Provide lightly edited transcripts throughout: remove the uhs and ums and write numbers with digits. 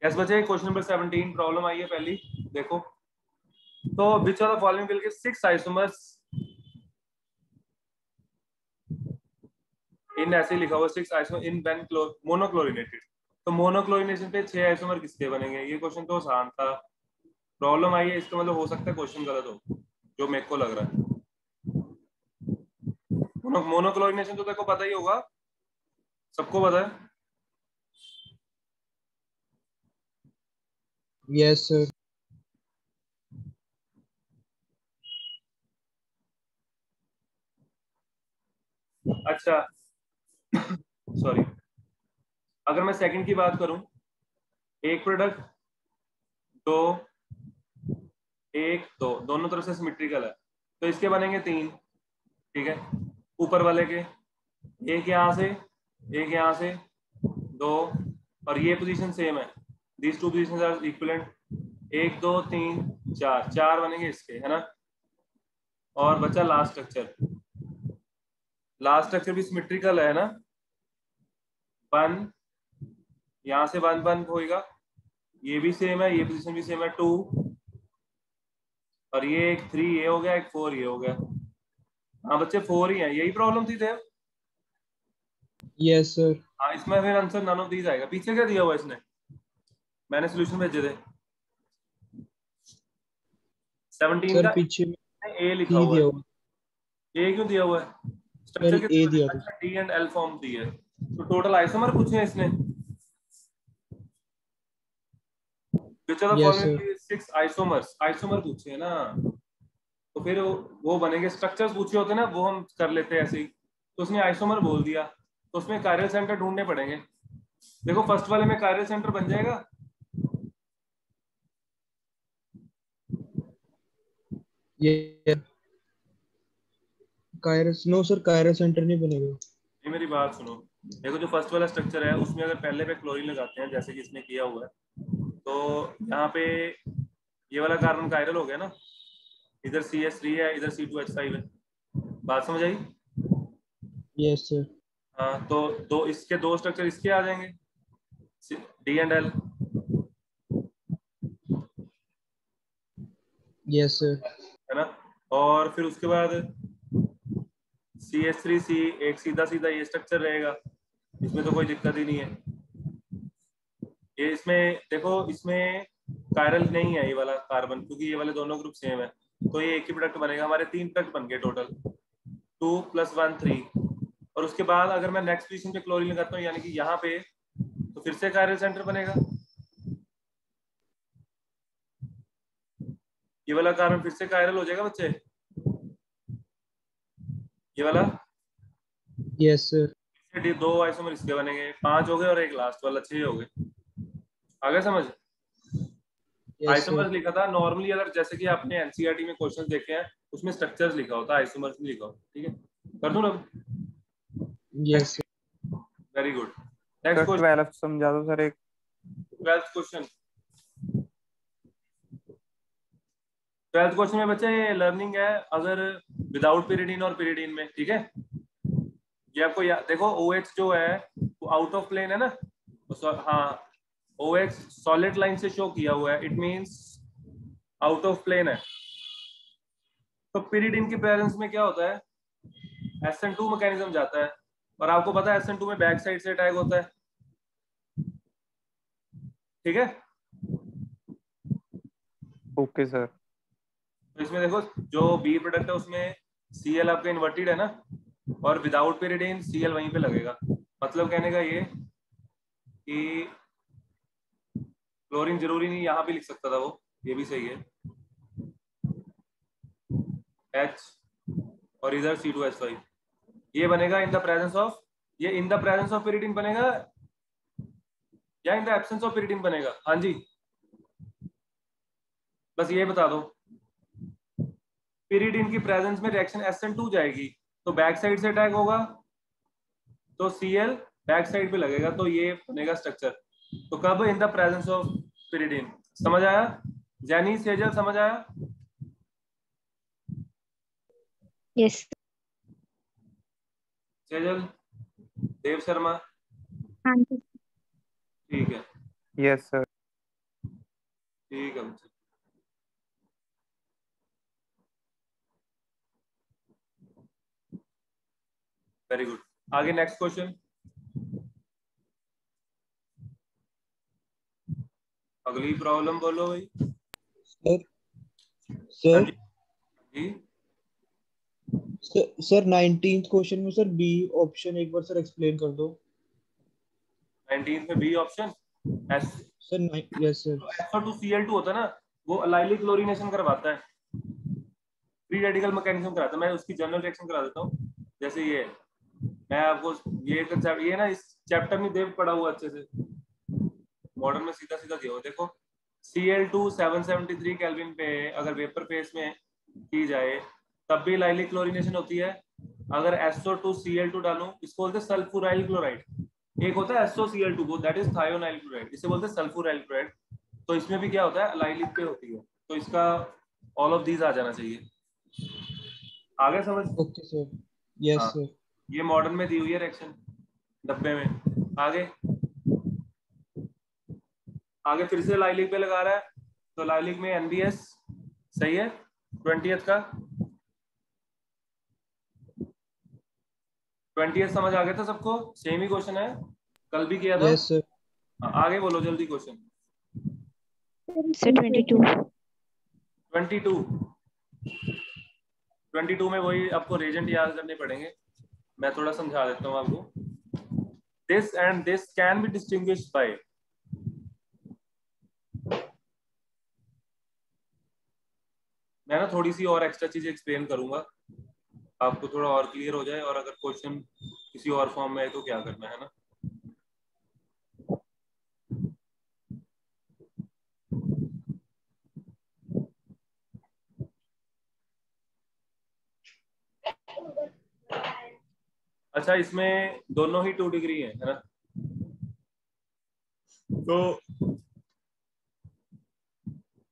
Yes बच्चे, question number 17 problem आई है पहली, देखो। तो which of the following will give 6 isomers इन, ऐसे ही लिखा हुआ 6 आइसोमर इन व्हेन मोनोक्लोरिनेटेड। तो मोनोक्लोरिनेशन पे 6 आइसोमर किसके बनेंगे? ये क्वेश्चन तो आसान था। प्रॉब्लम आई है, इसका मतलब हो सकता है क्वेश्चन गलत हो, जो मेरे को लग रहा है। मोनोक्लोरिनेशन तो देखो पता ही होगा, सबको पता है। Yes sir. अच्छा सॉरी, अगर मैं सेकंड की बात करूं, एक प्रोडक्ट दो, एक दो, दोनों तरफ से सिमेट्रिकल है, तो इसके बनेंगे 3, ठीक है। ऊपर वाले के एक यहां से, एक यहां से, दो, और ये पोजीशन सेम है, these two positions are equivalent, 1 2 3 4, 4 बनेंगे इसके, है ना। और बचा लास्ट स्ट्रक्चर, लास्ट स्ट्रक्चर भी सिमेट्रिकल है ना। 1, यहां से 1 1 होएगा, ये भी सेम है, ये पोजीशन भी सेम है, 2, और ये एक 3 ये हो गया, एक 4 ये हो गया। हाँ बच्चे 4 ही है, यही प्रॉब्लम थी देव। Yes sir. हाँ, इसमें फिर आंसर नन ऑफ दीज आएगा। पीछे क्या दिया हुआ इसने, मैंने सोल्यूशन भेजे थे 17 सर का, पीछे ए लिखा सी हुआ दिया है। हुआ। ए क्यों दिया हुआ है? सर स्ट्रक्चर ए कितने बने? दिया था। अच्छा, डी एंड एल फॉर्म दी है, तो टोटल आइसोमर पूछे हैं इसने। Which are the yes sir. Following 6 isomers, isomer पूछे है ना, तो फिर वो बनेंगे। स्ट्रक्चर्स पूछे होते ना, वो हम कर लेते हैं ऐसे ही, तो उसने आइसोमर बोल दिया, तो उसमें कायरल सेंटर ढूंढने पड़ेंगे। देखो फर्स्ट वाले में कायरल सेंटर बन जाएगा। ये कायरस, नो सर कायरस सेंटर नहीं बनेगा। ये मेरी बात सुनो, देखो जो फर्स्ट वाला स्ट्रक्चर है उसमें अगर पहले पे क्लोरीन लगाते हैं जैसे कि इसने किया हुआ है, तो यहाँ पे ये वाला कार्बन कायरल हो गया ना, इधर CH3 है, इधर C2H5 है। बात समझ आई? Yes sir. हाँ, तो दो इसके, दो स्ट्रक्चर इसके आ जाएंगे, D and L. Yes sir. है ना। और फिर उसके बाद CH3C, एक सीधा सीधा ये स्ट्रक्चर रहेगा, इसमें तो कोई दिक्कत ही नहीं है। ये इसमें देखो, इसमें कायरल नहीं है ये वाला कार्बन, क्योंकि ये वाले दोनों ग्रुप सेम है, तो ये एक ही प्रोडक्ट बनेगा। हमारे 3 प्रोडक्ट बन गए टोटल, 2 + 1 3। और उसके बाद अगर मैं नेक्स्ट पोजीशन पे क्लोरीन लगाता हूँ, यानी कि यहाँ पे, तो फिर से कायरल सेंटर बनेगा। ये वाला कार्बन फिर से कायरल हो जाएगा बच्चे, ये वाला। Yes sir. इसके 2 आइसोमर इसके बनेंगे, 5 हो गए, और एक लास्ट वाला 6 हो गए। आगे समझ? Yes sir. आइसोमर्स लिखा था नॉर्मली, अगर जैसे कि आपने एनसीईआरटी में क्वेश्चन देखे हैं, उसमें स्ट्रक्चर्स लिखा होता है, आइसोमर्स नहीं लिखा होता। ठीक है, कर दूं ना? Yes sir. Very good. Next sir question, 12th समझा दो सर एक। 12th question. 12th क्वेश्चन में बच्चे ये लर्निंग है, अगर विदाउट पीरियडिन और पीरियडिन में, ठीक है। ये आपको देखो OH जो है वो आउट ऑफ प्लेन है ना, हाँ, OH सॉलिड लाइन से शो किया हुआ है, it means out of plane है। तो पीरियडिन की प्रेजेंस में क्या होता है, SN2 मैकेनिज्म जाता है, और आपको पता है SN2 में बैक साइड से अटैक होता है, ठीक है। Okay sir. तो इसमें देखो जो बी प्रोडक्ट है उसमें Cl आपका इन्वर्टेड है ना, और विदाउट पीरियडिन Cl वहीं पे लगेगा। मतलब कहने का ये कि क्लोरीन जरूरी नहीं, यहाँ भी लिख सकता था वो, ये भी सही है, H, और इधर C2H5। ये बनेगा इन द प्रेजेंस ऑफ, ये इन द प्रेजेंस ऑफ पीरियडिन बनेगा या इन द एब्सेंस ऑफ पीरियडिन बनेगा? हाँ जी, बस ये बता दो। पीरियडिन की प्रेजेंस में रिएक्शन SN2 जाएगी, तो बैक साइड से अटैक होगा, तो Cl बैक साइड पे लगेगा, तो ये बनेगा स्ट्रक्चर। तो कब? In the presence of पीरियडिन। समझ आया? जैनी, सेजल, समझ आया? यस। सेजल, देव शर्मा, हाँ जी। ठीक है। Yes sir. ठीक है, वेरी गुड। आगे नेक्स्ट क्वेश्चन, अगली प्रॉब्लम बोलो भाई। सर हाँ सर जी, सर 19th क्वेश्चन में सर बी ऑप्शन एक बार सर एक्सप्लेन कर दो 19 में B option S. Sir. Yes sir. SO2Cl2 होता है ना, वो अलाइलिक क्लोरीनेशन करवाता है, फ्री रेडिकल मैकेनिज्म कराता है। मैं उसकी जनरल रिएक्शन करा देता हूँ। जैसे ये मैं आपको ये ना इस चैप्टर में देव पढ़ा हुआ अच्छे से, मॉडर्न में सीधा सीधा दिया हुआ। देखो Cl2 773 केल्विन पे अगर वेपर फेस में की जाए तब भी लाइलिक क्लोरीनेशन होती है। अगर SO2Cl2 डालूं, इसको बोलते हैं सल्फुराइल क्लोराइड। एक होता है SOCl2, वो दैट इज थायोनाइल क्लोराइड, इसे बोलते हैं सल्फुराइल क्लोराइड। तो इसमें भी क्या होता है, लाइलिक पे होती है। तो इसका ऑल ऑफ दीज आ जाना चाहिए। आगे समझ? Okay sir. यस हाँ, सर। ये मॉडर्न में दी हुई है रिएक्शन डब्बे में। आगे आगे फिर से लाइलिक पे लगा रहा है, तो लाइलिक में NBS सही है 20th का। 20th समझ आ गया था सबको? सेम ही क्वेश्चन है, कल भी किया था। Yes sir. हाँ, आगे बोलो जल्दी क्वेश्चन। सर 22। 22 में वही आपको रेजेंट याद करने पड़ेंगे। मैं थोड़ा समझा देता हूँ आपको। This and this can be distinguished by, मैं ना थोड़ी सी और एक्स्ट्रा चीजें एक्सप्लेन करूंगा, आपको थोड़ा और क्लियर हो जाए। और अगर क्वेश्चन किसी और फॉर्म में है तो क्या करना है ना। अच्छा, इसमें दोनों ही 2 डिग्री है ना, तो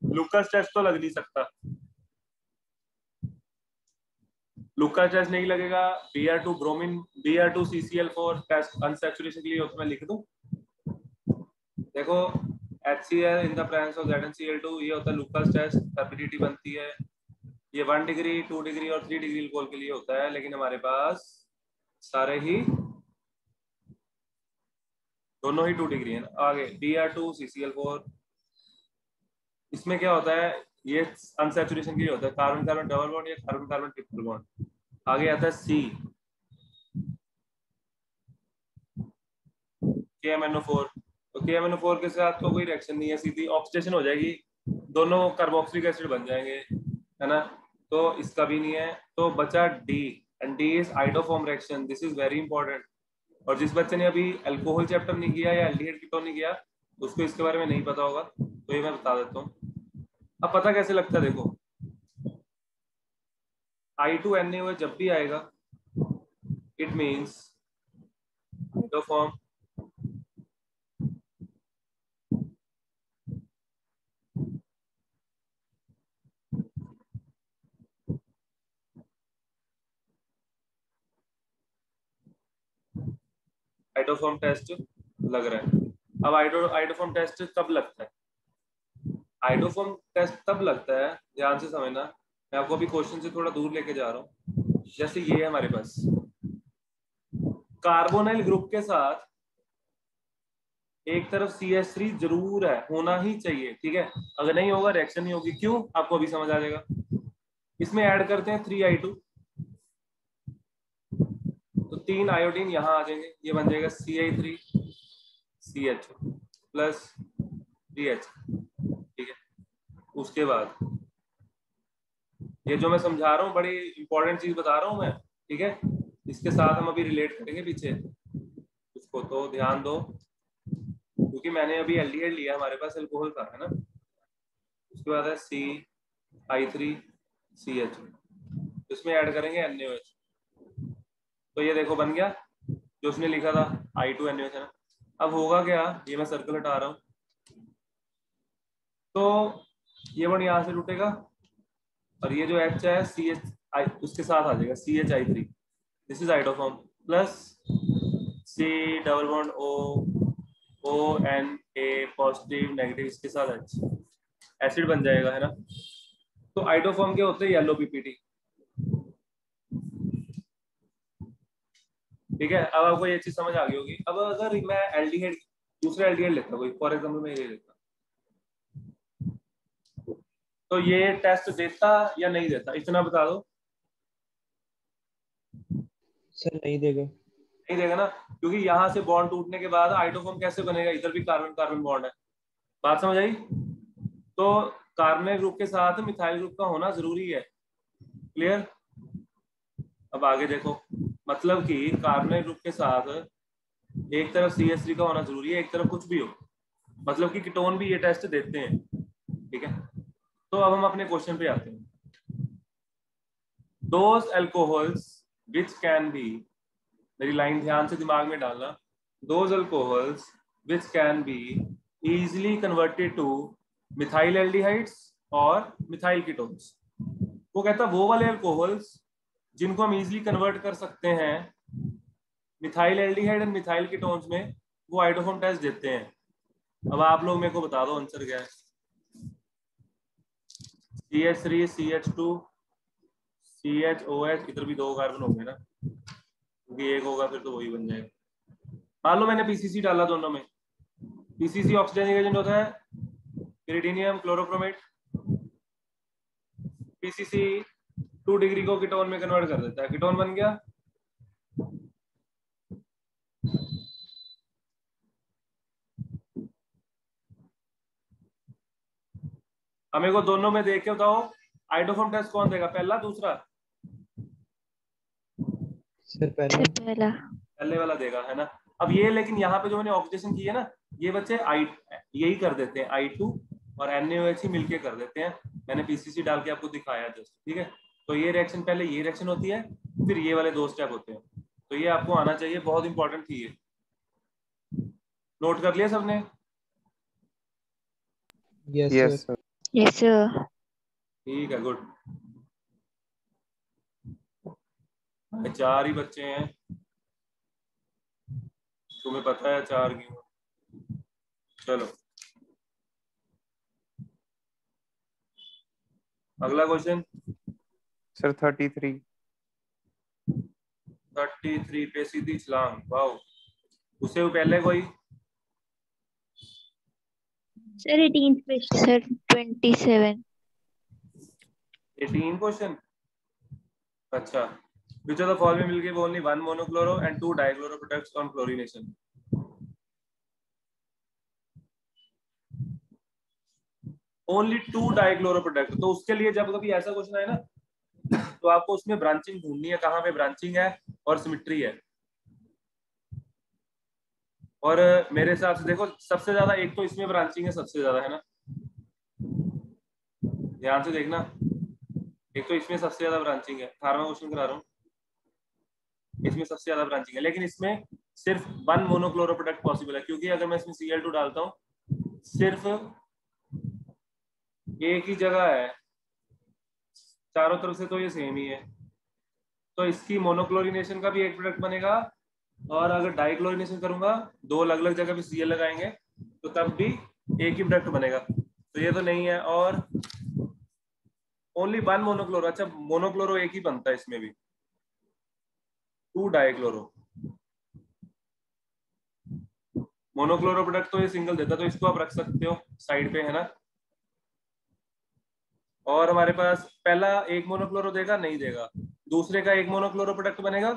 लुकास टेस्ट तो लग नहीं सकता। लुकास टेस्ट नहीं लगेगा। Br2 bromine, Br2 CCl4 test unsaturation के लिए उसमें लिख दूं। देखो HCl in the presence of ZnCl2, ये होता है लुकास टेस्ट, टर्बिडिटी बनती है। ये 1 डिग्री 2 डिग्री और 3 डिग्री अल्कोहल के लिए होता है, लेकिन हमारे पास सारे ही दोनों ही 2 डिग्री है ना। आगे Br2 CCl4, इसमें क्या होता है, ये अनसैचुरेशन के लिए होता है, कार्बन कार्बन डबल बॉन्ड या कार्बन कार्बन ट्रिपल बॉन्ड। आगे आता है C KMnO4, तो KMnO4 के साथ तो कोई रिएक्शन नहीं है, सीधी ऑक्सीडेशन हो जाएगी, दोनों कार्बोक्सिलिक एसिड बन जाएंगे, है ना। तो इसका भी नहीं है, तो बचा D, and D is iodoform reaction, this is very important. और जिस बच्चे ने अभी अल्कोहल चैप्टर नहीं किया या एल्डिहाइड कीटोन नहीं किया, उसको इसके बारे में नहीं पता होगा, तो ये मैं बता देता हूँ। अब पता कैसे लगता है, देखो I2NaOH जब भी आएगा it means iodoform iodoform test लग रहा है। अब आइडोफॉर्म टेस्ट कब लगता है? आइडोफॉर्म टेस्ट तब लगता है, ध्यान से समझना, मैं आपको अभी क्वेश्चन से थोड़ा दूर लेके जा रहा हूँ। जैसे ये है हमारे पास कार्बोनाइल ग्रुप के साथ एक तरफ CH3 जरूर है, होना ही चाहिए, ठीक है। अगर नहीं होगा रिएक्शन नहीं होगी। क्यों, आपको अभी समझ आ जाएगा। इसमें ऐड करते हैं 3I2, तो 3 आयोडीन यहाँ आ जाएंगे, ये बन जाएगा CI3CH प्लस 3H, ठीक है। उसके बाद ये जो मैं समझा रहा हूँ बड़ी इंपॉर्टेंट चीज बता रहा हूँ मैं, ठीक है। इसके साथ हम अभी रिलेट करेंगे पीछे उसको, तो ध्यान दो, क्योंकि मैंने अभी एल्डिहाइड लिया, हमारे पास अल्कोहल का है ना। उसके बाद है CI3CH, इसमें ऐड करेंगे NaOH, तो ये देखो बन गया जो उसने लिखा था I2NaOH है ना। अब होगा क्या, ये मैं सर्कल हटा रहा हूँ, तो ये बन यहाँ से टूटेगा और ये जो H है CH उसके साथ आ जाएगा CHI3, this is iodoform, plus C double bond O, ONA positive negative, इसके साथ H, एसिड बन जाएगा, है ना। तो आइडोफॉर्म के होते हैं येलो पीपीटी। ठीक है, अब आपको ये चीज समझ आ गई होगी। अब अगर मैं एल्डिहाइड, दूसरा एल्डिहाइड लेता कोई, फॉर एग्जाम्पल मैं ये लेता, तो ये टेस्ट देता या नहीं देता, इतना बता दो। सर नहीं देगा। नहीं देगा ना, क्योंकि यहाँ से बॉन्ड टूटने के बाद आइडोफॉर्म कैसे बनेगा, इधर भी कार्बन कार्बन बॉन्ड है। बात समझ आई। तो कार्बोनिल ग्रुप के साथ मिथाइल ग्रुप का होना जरूरी है। क्लियर। अब आगे देखो, मतलब कि कार्बोनिल ग्रुप के साथ एक तरफ CH3 का होना जरूरी है, एक तरफ कुछ भी हो, मतलब कि कीटोन भी ये टेस्ट देते हैं। ठीक है, तो अब हम अपने क्वेश्चन पे आते हैं। Those alcohols which can be, मेरी लाइन ध्यान से दिमाग में डालना, those alcohols which can be easily converted two methyl aldehydes और मिथाइल कीटोन्स। वो कहता वो वाले अल्कोहल्स जिनको हम इजीली कन्वर्ट कर सकते हैं मिथाइल एल्डिहाइड और मिथाइल कीटोन्स में, वो आइडोफॉर्म टेस्ट देते हैं। अब आप लोग मेरे को बता दो आंसर क्या है। CH3 CH2 CHOH, इधर भी 2 कार्बन होंगे ना, क्योंकि एक होगा फिर तो वही बन जाएगा। मान लो मैंने PCC डाला दोनों में, PCC ऑक्सीडाइजिंग एजेंट होता है इरिडियम क्लोरोक्रोमेट। PCC 2 डिग्री को कीटोन में कन्वर्ट कर देता है, कीटोन बन गया। अब मेरे को दोनों में देख के बताओ आइडोफॉर्म टेस्ट कौन देगा, पहला दूसरा? सर पहला। पहला। पहले वाला देगा, है ना। अब ये लेकिन यहाँ पे जो मैंने ऑक्सीडेशन की है ना, ये बच्चे यही कर देते हैं, I2 और NaOH ही मिलके कर देते हैं। मैंने PCC डाल के आपको दिखाया जस्ट। ठीक है, तो ये रिएक्शन, पहले ये रिएक्शन होती है, फिर ये वाले 2 स्टेप होते हैं। तो ये आपको आना चाहिए, बहुत इंपॉर्टेंट थी ये। नोट कर लिया सबने? Yes yes sir. Sir. Yes sir. ठीक है, गुड। 4 ही बच्चे हैं, तुम्हें पता है 4 क्यों। चलो अगला क्वेश्चन। सर 33। 33 पे सीधी छलांग, वाओ। उससे पहले कोई? Sir 18th question. Sir 27। 18 question. अच्छा, which of the following will give only 1 monochloro and 2 dichloro products on chlorination? Only 2 dichloro product. तो उसके लिए जब कभी ऐसा क्वेश्चन आए ना, तो आपको उसमें ब्रांचिंग ढूंढनी है, कहाँ पे ब्रांचिंग है और सिमेट्री है। और मेरे हिसाब से देखो, सबसे ज्यादा एक तो इसमें ब्रांचिंग है, सबसे ज्यादा, है ना। ध्यान से देखना, एक तो इसमें सबसे ज्यादा ब्रांचिंग है। 18वां क्वेश्चन करा रहा हूँ, इसमें सबसे ज्यादा ब्रांचिंग है, लेकिन इसमें सिर्फ 1 मोनोक्लोरो प्रोडक्ट पॉसिबल है, क्योंकि अगर मैं इसमें Cl2 डालता हूँ, सिर्फ एक ही जगह है, चारों तरफ से तो ये सेम ही है। तो इसकी मोनोक्लोरिनेशन का भी एक प्रोडक्ट बनेगा, और अगर डाइक्लोरिनेशन करूंगा, 2 अलग अलग जगह पे Cl लगाएंगे, तो तब भी एक ही प्रोडक्ट बनेगा। तो ये तो नहीं है। और ओनली 1 मोनोक्लोरो, अच्छा मोनोक्लोरो एक ही बनता है इसमें भी, 2 डाइक्लोरो। मोनोक्लोरो प्रोडक्ट तो ये सिंगल देता, तो इसको आप रख सकते हो साइड पे, है ना। और हमारे पास पहला एक मोनोक्लोरो देगा, नहीं देगा, दूसरे का एक मोनोक्लोरो प्रोडक्ट बनेगा।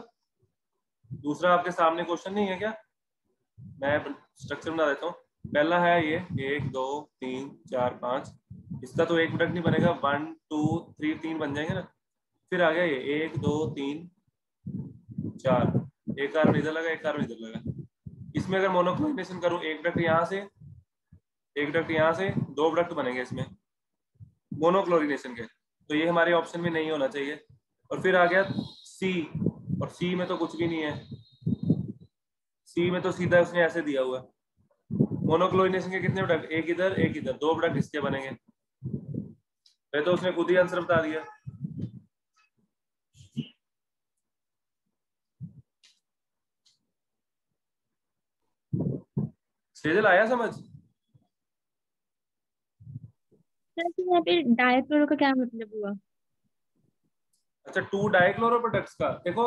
दूसरा आपके सामने क्वेश्चन नहीं है क्या, मैं स्ट्रक्चर बना देता हूँ। पहला है ये 1 2 3 4 5, इसका तो एक प्रोडक्ट नहीं बनेगा, 1 2 3 3 बन जाएंगे ना। फिर आ गया ये 1 2 3 4, एक कार्बन इधर लगा, एक कार्बन इधर लगा। इसमें अगर मोनोक्लोरिनेशन करूं, एक प्रोडक्ट यहाँ से, एक प्रोडक्ट यहाँ से, 2 प्रोडक्ट बनेंगे इसमें मोनोक्लोरिनेशन के। तो ये हमारे ऑप्शन में नहीं होना चाहिए। और फिर आ गया सी, और सी में तो कुछ भी नहीं है। सी में तो सीधा उसने ऐसे दिया हुआ है। मोनोक्लोरिनेशन के कितने प्रोडक्ट, एक इधर एक इधर, 2 प्रोडक्ट इसके बनेंगे। मैं तो उसने खुद ही आंसर बता दिया। सेजल आया समझ? सर तो यहाँ पे डायक्लोरो का क्या मतलब हुआ? अच्छा, 2 डाइक्लोरो प्रोडक्ट्स का देखो,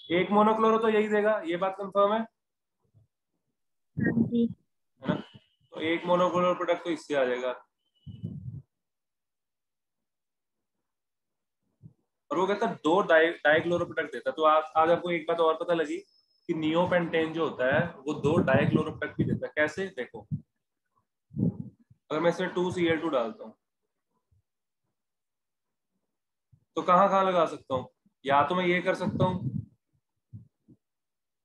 एक मोनोक्लोरो तो यही देगा, ये बात कंफर्म है हाँ जी। ना? तो एक मोनोक्लोरो प्रोडक्ट तो इससे आ जाएगा, और वो कहता है 2 डाइक्लोरो प्रोडक्ट देता है। तो आज आपको एक बात और पता लगी कि नियोपेंटेन जो होता है वो 2 डाइक्लोरो प्रोडक्ट भी देता है। कैसे? देखो, अगर मैं इसमें 2Cl2 डालता हूँ तो कहाँ कहाँ लगा सकता हूँ? या तो मैं ये कर सकता हूँ,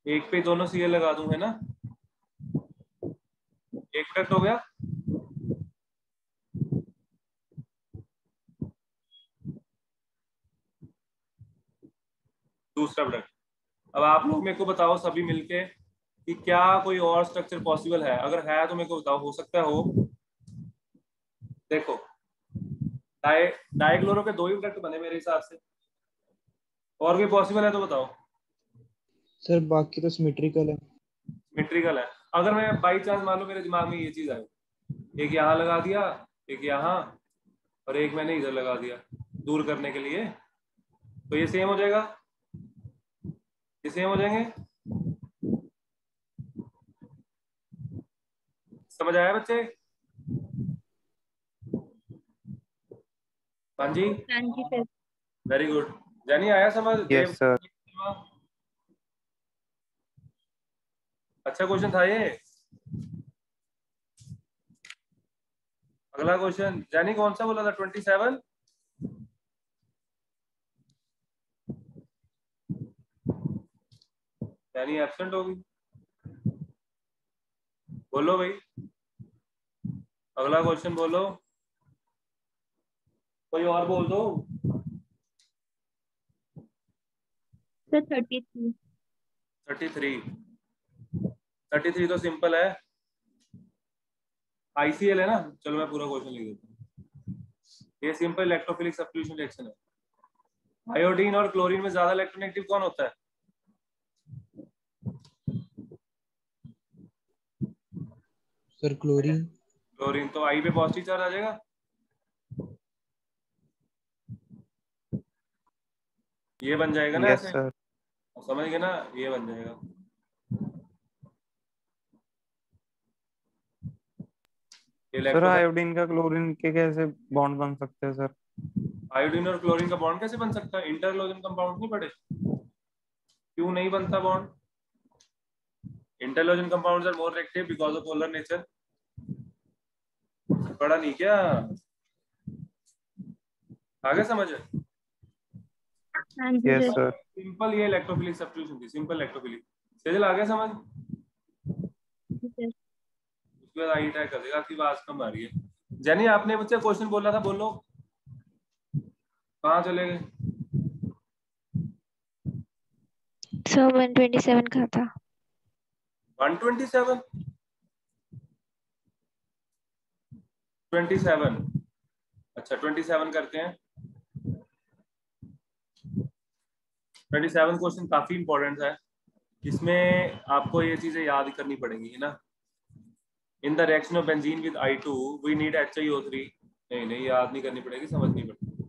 एक पे दोनों Cl लगा दूं, है ना, एक प्रोडक्ट हो गया। दूसरा प्रोडक्ट। अब आप लोग मेरे को बताओ सभी मिलके कि क्या कोई और स्ट्रक्चर पॉसिबल है? अगर है तो मेरे को बताओ, हो सकता है हो। देखो, डाइक्लोरो के 2 ही प्रोडक्ट बने मेरे हिसाब से, और भी पॉसिबल है तो बताओ। सर बाकी तो सिमेट्रिकल है। सिमेट्रिकल है। अगर मैं बाई चांस मान लो मेरे दिमाग में ये चीज आई, एक यहाँ लगा दिया, एक यहाँ, और एक मैंने इधर लगा दिया दूर करने के लिए, तो ये सेम हो जाएगा, ये सेम हो जाएंगे। समझ आया बच्चे? हाँ जी, हाँ जी सर। Very good. जानी आया समझ देव? Yes sir. अच्छा क्वेश्चन था ये। अगला क्वेश्चन जानी कौन सा बोला था? 27। यानी एब्सेंट होगी। बोलो भाई, अगला क्वेश्चन बोलो, कोई और बोल दो। सर 33। 33। 33 तो सिंपल है, ICL है ना। चलो मैं पूरा क्वेश्चन लिख देता हूँ। ये सिंपल इलेक्ट्रोफिलिक सब्स्टिट्यूशन रिएक्शन है। आयोडीन और क्लोरीन में ज्यादा इलेक्ट्रोनेगेटिव कौन होता है? Sir chlorine. क्लोरीन। तो आई पे पॉजिटिव चार्ज आ जाएगा। ये बन जाएगा ना यस ऐसे, सर। समझ गए ना? ये बन जाएगा। सर इलेक्ट्रो आयोडीन का क्लोरीन के कैसे बॉन्ड बन सकते हैं सर? आयोडीन और क्लोरीन का बॉन्ड कैसे बन सकता है? इंटरलोजन कंपाउंड नहीं पढ़े? क्यों नहीं बनता bond? इंटरलोजन compounds are more reactive because of polar nature. पढ़ा नहीं क्या? आगे समझ? हाँ जी यस सर। सर। सिंपल ये इलेक्ट्रोफिलिक सब्स्टिट्यूशन थी, सिंपल इलेक्ट्रोफिलिक। सेजल आ गया समझ? जी सर। उसके बाद आई ट्राई कर देगा। आपकी आवाज कम आ रही है। जैनी आपने मुझसे क्वेश्चन बोला था, बोलो कहाँ चले गए? सर 127 का था। 127? 27। अच्छा 27 करते हैं। 27 क्वेश्चन काफी इंपॉर्टेंट है। इसमें आपको ये चीजें याद करनी पड़ेंगी, है ना। In the reaction of benzene with I2 we need HiO3। नहीं नहीं, याद नहीं करनी पड़ेगी, समझनी पड़ेगी।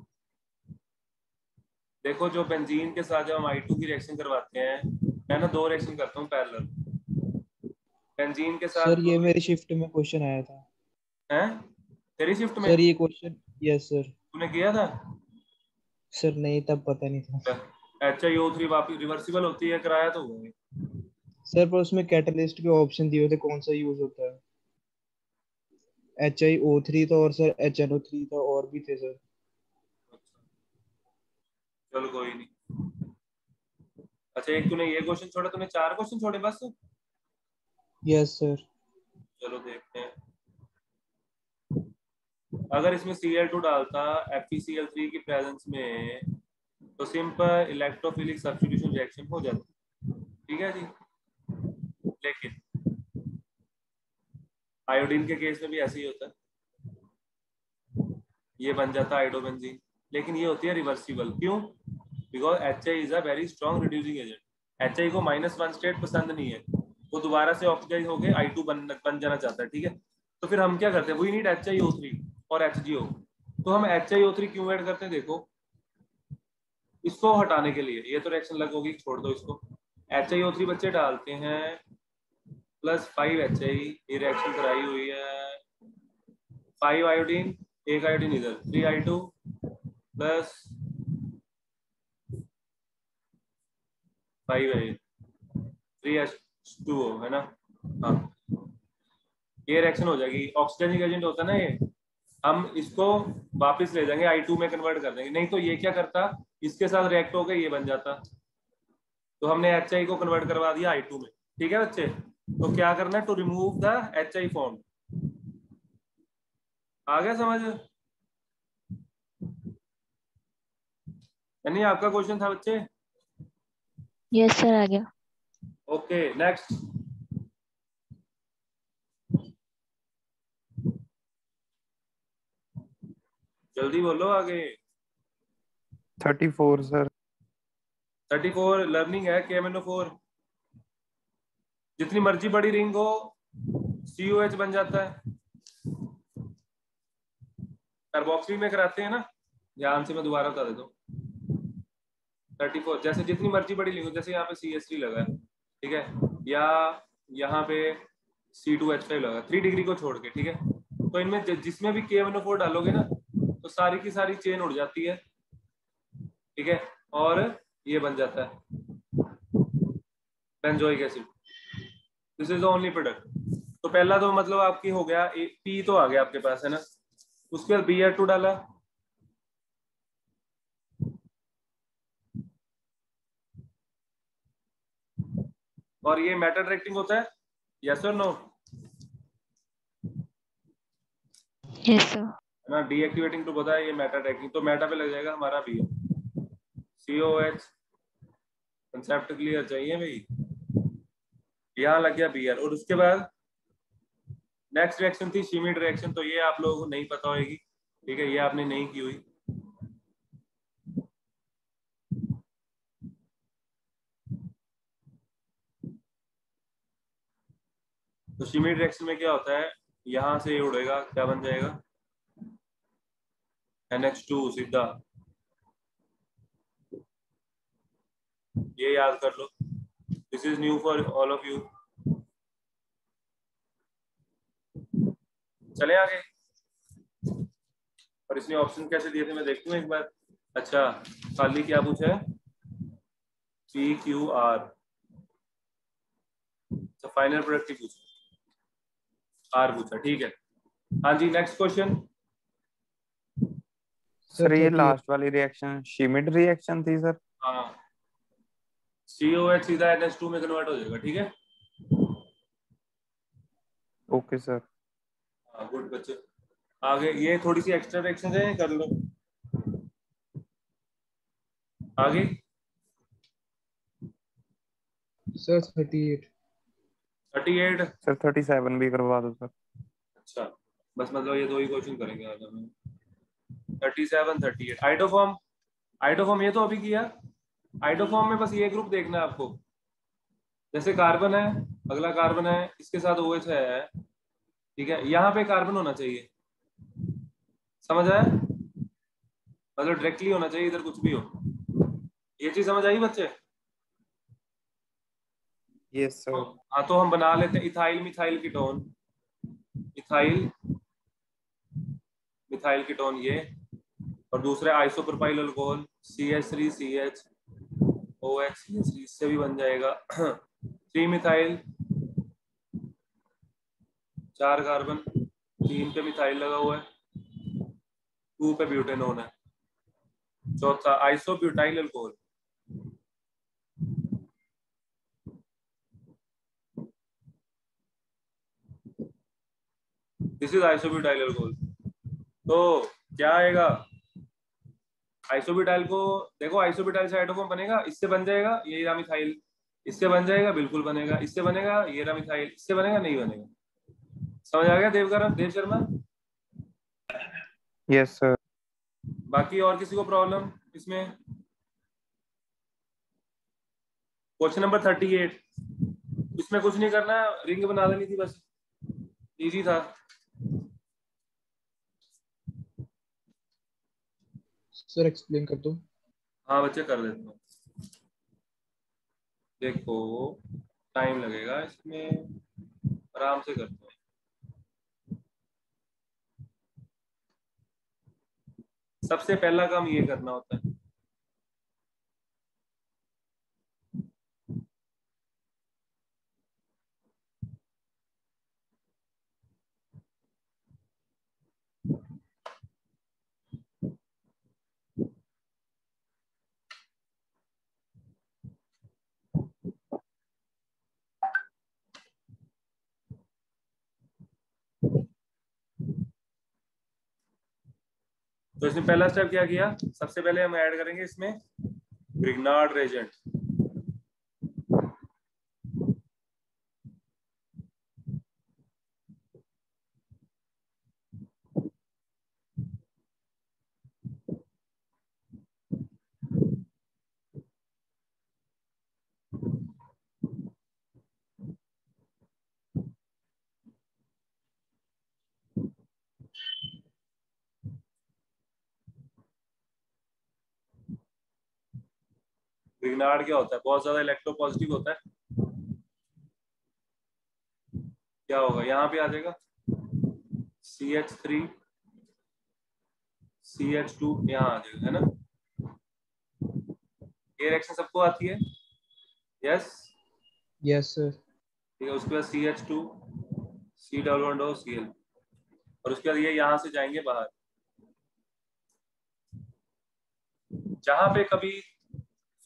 देखो, जो बेंजीन के साथ जब हम I2 की रिएक्शन करवाते हैं, मैं ना 2 रिएक्शन करता हूँ पैरेलल। बेंजीन के साथ सर ये मेरी शिफ्ट में क्वेश्चन आया था। है तेरी शिफ्ट में सर ये क्वेश्चन, यस सर। तूने किया था? सर नहीं, तब पता नहीं था। HiO3 वापस रिवर्सिबल होती है, कराया तो हुआ है। सर पर उसमें कैटलिस्ट के ऑप्शन दिए हुए थे, कौन सा यूज होता है? HiO3 था और सर HNO3 था, और भी थे सर। चलो कोई नहीं। अच्छा, एक तूने ये क्वेश्चन छोड़ा, तूने 4 क्वेश्चन छोड़े बस। Yes sir. चलो देखते हैं। अगर इसमें Cl2 डालता FeCl3 की प्रेजेंस में, तो सिंपल इलेक्ट्रोफिलिक सब्स्टिट्यूशन रिएक्शन हो जाती। ठीक है जी। लेकिन आयोडीन के केस में भी ऐसे ही होता है, ये बन जाता है आइडोबेंजीन। लेकिन ये होती है रिवर्सिबल। क्यों? Because HI is a very strong reducing agent. HI को -1 स्टेट पसंद नहीं है, वो दोबारा से ऑक्सीडाइज होकर I2 बन जाना चाहता है। ठीक है, तो फिर हम क्या करते हैं? We need HiO3। और HgO। तो हम HiO3 क्यों ऐड करते हैं, देखो इसको हटाने के लिए, ये तो रिएक्शन अलग होगी, छोड़ दो इसको। HiO3 बच्चे डालते हैं प्लस 5 HI, ये रिएक्शन कराई हुई है 5 आयोडीन, 1 आयोडीन इधर, 3I2 प्लस 5 3H2O है ना। हाँ, ये रिएक्शन हो जाएगी, ऑक्सीडाइजिंग एजेंट होता है ना ये, हम इसको वापस ले जाएंगे I2 में कन्वर्ट कर देंगे। नहीं तो ये क्या करता, इसके साथ रिएक्ट होकर ये बन जाता, तो हमने HI को कन्वर्ट करवा दिया I2 में। ठीक है बच्चे, तो क्या करना है, to remove the HI form. आ गया समझ, यानी आपका क्वेश्चन था बच्चे। यस सर, आ गया। ओके नेक्स्ट, जल्दी बोलो आगे। 34 सर। 34 लर्निंग है KMnO4। जितनी मर्जी बड़ी रिंग हो COH बन जाता है। कार्बोक्सिल में कराते हैं ना, ध्यान से मैं दोबारा बता देता हूँ। 34 जैसे जितनी मर्जी बड़ी रिंग हो, जैसे यहाँ पे CH3 लगा है, ठीक है, या यहाँ पे C2H5 लगा, 3 डिग्री को छोड़ के, ठीक है, तो इनमें जिसमें भी KMnO4 डालोगे ना, तो सारी की सारी चेन उड़ जाती है, ठीक है, और ये बन जाता है benzoic acid. This is the only product. तो पहला तो मतलब आपकी हो गया, P तो आ गया आपके पास है ना, उसके बाद Br2 डाला, और ये मेटा डायरेक्टिंग होता है, यस और नो, यस सर। है ना। डीएक्टिवेटिंग टू पता है, ये मेटा डायरेक्टिंग, तो मेटा पे लग जाएगा हमारा Br, COH। कंसेप्ट क्लियर चाहिए भाई, यहाँ लग गया Br। और उसके बाद नेक्स्ट रिएक्शन थी शिमिड रिएक्शन, तो ये आप लोगों को नहीं पता होगी, ठीक है, ये आपने नहीं की हुई। तो शिमिड रिएक्शन में क्या होता है, यहां से ये उड़ेगा, क्या बन जाएगा, NH2 सीधा, ये याद कर लो, this is new for all of you. चले आगे, और इसने ऑप्शन कैसे दिए थे मैं देखूं एक बार। अच्छा, खाली क्या पूछा है, PQR, तो फाइनल प्रोडक्ट ही पूछा, R पूछा, ठीक है। हाँ जी, नेक्स्ट क्वेश्चन। सर ये 38। लास्ट वाली रिएक्शन शिमिड रिएक्शन थी सर। हाँ, COH सीधा NH2 में कन्वर्ट हो जाएगा, ठीक है। Okay sir. हाँ गुड बच्चे, आगे ये थोड़ी सी एक्स्ट्रा रिएक्शन है, कर लो आगे। सर 38। 38, सर 37 भी करवा दो सर। अच्छा, बस मतलब ये दो ही क्वेश्चन करेंगे आज हम। 37 38 आइटोफॉर्म, आइटोफॉर्म ये तो अभी किया। आइटोफॉर्म में बस ये ग्रुप देखना है आपको, जैसे कार्बन है, अगला कार्बन है, इसके साथ OH है, ठीक है, यहाँ पे कार्बन होना चाहिए, समझ आया, मतलब डायरेक्टली होना चाहिए, इधर कुछ भी हो। ये चीज समझ आई बच्चे। Yes sir. हाँ, तो हम बना लेते हैं ethyl methyl ketone, ethyl methyl ketone ये, और दूसरे isopropyl alcohol CH3CH OH CH3, इससे भी बन जाएगा 3 मिथाइल, 4 कार्बन, 3 पे मिथाइल लगा हुआ है, 2 पे ब्यूटेनोन है, चौथा isobutyl alcohol. This is isobutyl alcohol. तो क्या आएगा, आइसोब्यूटाइल को देखो, आइसोब्यूटाइल से आइटोफॉर्म बनेगा, इससे बन जाएगा ये रामिथाइल, इससे बन जाएगा, बिल्कुल बनेगा, इससे बनेगा ये रामिथाइल, इससे बनेगा, नहीं बनेगा। समझ आ गया देव शर्मा। Yes sir. बाकी और किसी को प्रॉब्लम इसमें। क्वेश्चन नंबर 38, इसमें कुछ नहीं करना, रिंग बना देनी थी बस, इजी था। सर एक्सप्लेन कर दो। हाँ बच्चे कर देते हूँ। देखो टाइम लगेगा इसमें, आराम से करते हैं। सबसे पहला काम ये करना होता है, तो इसमें पहला स्टेप क्या किया, सबसे पहले हम ऐड करेंगे इसमें ग्रिग्नार्ड रेजेंट। ग्रिग्नार्ड क्या होता है, बहुत ज्यादा इलेक्ट्रोपॉजिटिव होता है। क्या होगा, यहाँ पे आ जाएगा CH3 CH2, यहाँ आ जाएगा, है ना। ये रिएक्शन सबको आती है, यस। Yes sir. ठीक है, उसके बाद CH2 C double bond O Cl, और उसके बाद ये यहाँ से जाएंगे बाहर। जहां पे कभी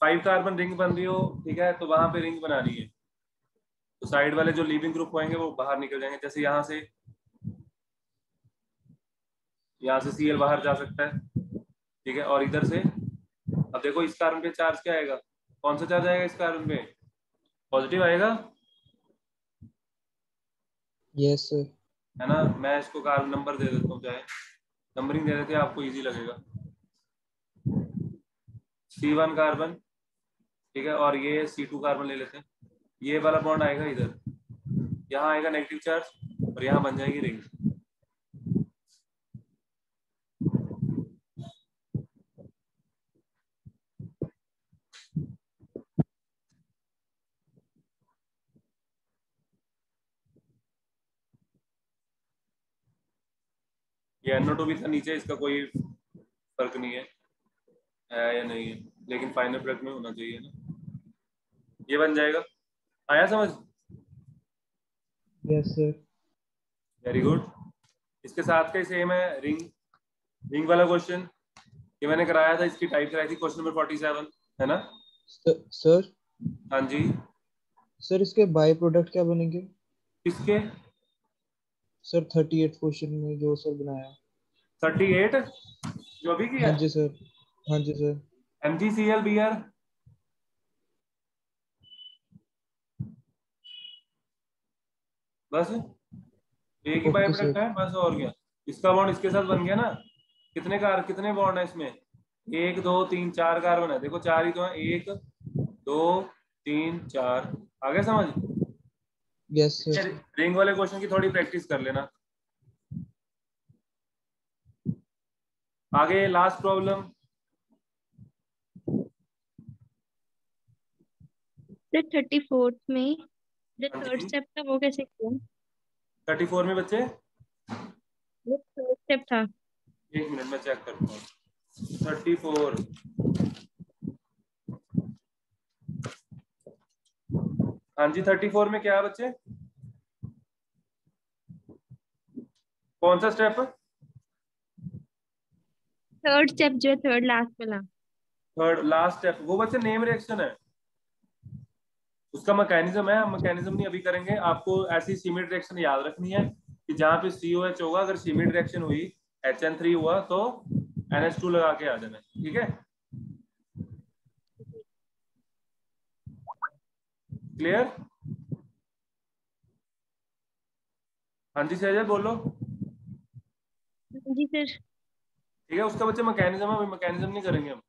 5 कार्बन रिंग बन रही हो, ठीक है, तो वहां पे रिंग बनानी है, तो साइड वाले जो लीविंग ग्रुप होंगे वो बाहर निकल जाएंगे। जैसे यहाँ से Cl बाहर जा सकता है, ठीक है, और इधर से अब देखो इस कार्बन पे चार्ज क्या आएगा, कौन सा चार्ज आएगा इस कार्बन पे, पॉजिटिव आएगा, यस सर। है ना। मैं इसको कार्बन नंबर दे देता हूँ, चाहे नंबरिंग दे देते हैं, आपको इजी लगेगा। C1 कार्बन, ठीक है, और ये C2 कार्बन ले लेते हैं। ये वाला बॉन्ड आएगा इधर, यहाँ आएगा नेगेटिव चार्ज और यहाँ बन जाएगी रिंग। ये NO2 भी था नीचे, इसका कोई फर्क नहीं है या नहीं है, लेकिन फाइनल प्रोडक्ट में होना चाहिए ना। ये बन जाएगा, आया समझ। Yes sir. Very good. इसके साथ का ही सेम है रिंग, रिंग वाला क्वेश्चन ये मैंने कराया था, इसकी टाइप कराई थी क्वेश्चन नंबर 47, है ना। सर हाँ जी। सर इसके बाय प्रोडक्ट क्या बनेंगे? किसके? सर 38 क्वेश्चन में जो सर बनाया। 38 जो अभी किया, हाँ जी सर। हाँ जी सर। MgCl Br, बस एक ही बाय ओके प्रोडक्ट सर। है बस, और क्या। इसका बॉन्ड इसके साथ बन गया ना। कितने बॉन्ड है इसमें, 1 2 3 4 कार्बन है, देखो 4 ही तो है, 1 2 3 4, आ गया समझ। Yes sir. रिंग वाले क्वेश्चन की थोड़ी प्रैक्टिस कर लेना। आगे लास्ट प्रॉब्लम, फिर 34th में जो हाँ थर्ड जी। स्टेप था वो कैसे किया? 34 में बच्चे, वो थर्ड स्टेप था। 1 मिनट में चेक करता हूँ। 34, हाँ जी 34 में क्या है बच्चे, कौन सा स्टेप? थर्ड स्टेप जो है, थर्ड लास्ट वाला। थर्ड लास्ट स्टेप, वो बच्चे नेम रिएक्शन है, उसका मैकेनिज्म है, हम मैकेनिज्म नहीं अभी करेंगे। आपको ऐसी सीमिट रिएक्शन याद रखनी है कि जहां पे COH होगा, अगर सीमिट रिएक्शन हुई HN3 हुआ तो NH2 लगा के आ जाना, ठीक है। क्लियर? हाँ जी सहजल बोलो। जी सर। ठीक है, उसका बच्चे मैकेनिज्म है, अभी मैकेनिज्म नहीं करेंगे हम।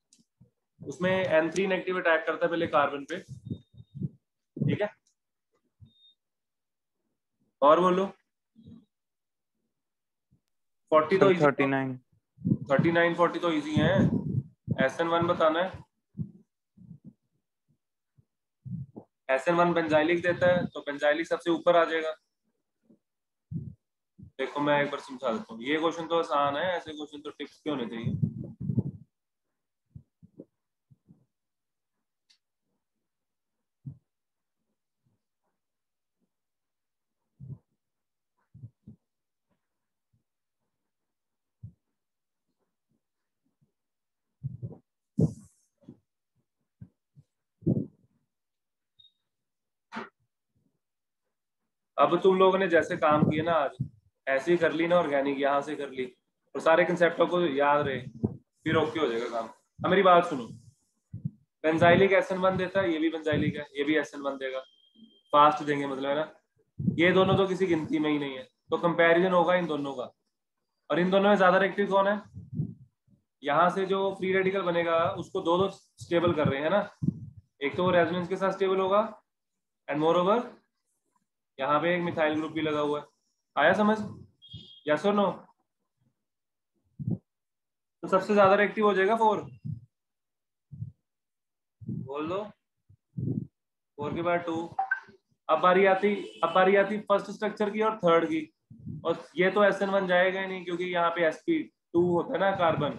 उसमें N3 नेगेटिव अटैक करता है पहले कार्बन पे, ठीक है। और बोलो, 40 तो सर इजी, 39। 39 40 तो इजी है। SN1 बताना है। SN1 बेंजाइलिक देता है तो बेंजाइलिक सबसे ऊपर आ जाएगा। देखो मैं एक बार समझा देता हूँ, ये क्वेश्चन तो आसान है, ऐसे क्वेश्चन तो टिप्स के होने चाहिए। अब तुम लोगों ने जैसे काम किए ना आज, ऐसे ही कर ली ना ऑर्गेनिक, यहाँ से कर ली और सारे कंसेप्टों को याद रहे, फिर ओके हो जाएगा काम। अब मेरी बात सुनो, बेंजाइलिक SN1 देता है, ये भी बेंजाइलिक है, ये भी SN1 देगा, फास्ट देंगे मतलब, है ना। ये दोनों तो किसी गिनती में ही नहीं है, तो कंपैरिजन होगा इन दोनों का। और इन दोनों में ज्यादा रिएक्टिव कौन है? यहाँ से जो फ्री रेडिकल बनेगा उसको दो दो स्टेबल कर रहे हैं ना, एक तो वो रेजोनेंस के साथ स्टेबल होगा एंड मोर ओवर यहाँ पे एक मिथाइल ग्रुप भी लगा हुआ है। आया समझ? यस और नो? तो सबसे ज्यादा रिएक्टिव हो जाएगा 4। बोल दो। 4 के बाद 2। अब बारी आती फर्स्ट स्ट्रक्चर की और थर्ड की, और ये तो SN1 जाएगा ही नहीं क्योंकि यहाँ पे sp2 होता है ना कार्बन,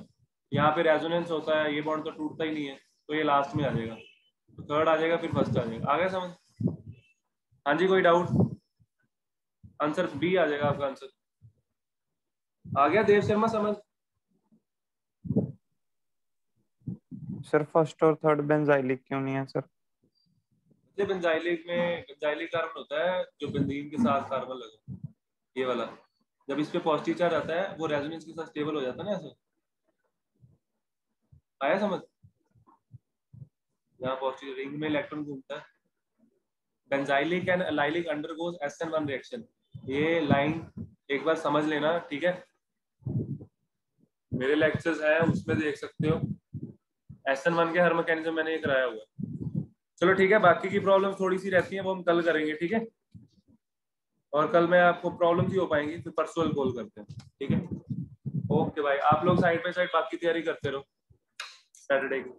यहाँ पे रेजोनेंस होता है, ये बॉन्ड तो टूटता ही नहीं है, तो ये लास्ट में आ जाएगा, तो थर्ड आ जाएगा फिर फर्स्ट आ जाएगा। आ गया समझ? हाँ जी, कोई डाउट? आंसर बी आ जाएगा आपका आंसर। आ गया देव शर्मा समझ? सर फर्स्ट और थर्ड बेंजाइलिक क्यों नहीं है सर? बेंजाइलिक में बेंजाइलिक कार्बन होता है जो बेंजीन के साथ कार्बन लगा, ये वाला, जब इस पे पॉजिटिव चार्ज आता है वो रेजोनेंस के साथ स्टेबल हो जाता है ना ऐसे। आया समझ? यहाँ पॉजिटिव रिंग में इलेक्ट्रॉन घूमता है। Benzylic and allylic undergoes SN1 reaction. ये लाइन एक बार समझ लेना, ठीक है? मेरे लेक्चर्स हैं उसमें देख सकते हो, SN1 के हर मैकेनिज्म मैंने ये कराया हुआ है। चलो ठीक है, बाकी की प्रॉब्लम थोड़ी सी रहती है वो हम कल करेंगे, ठीक है? और कल मैं आपको प्रॉब्लम ही हो पाएंगी, फिर परसों कॉल करते हैं, ठीक है? ओके भाई, आप लोग साइड बाय साइड बाकी तैयारी करते रहो सैटरडे की।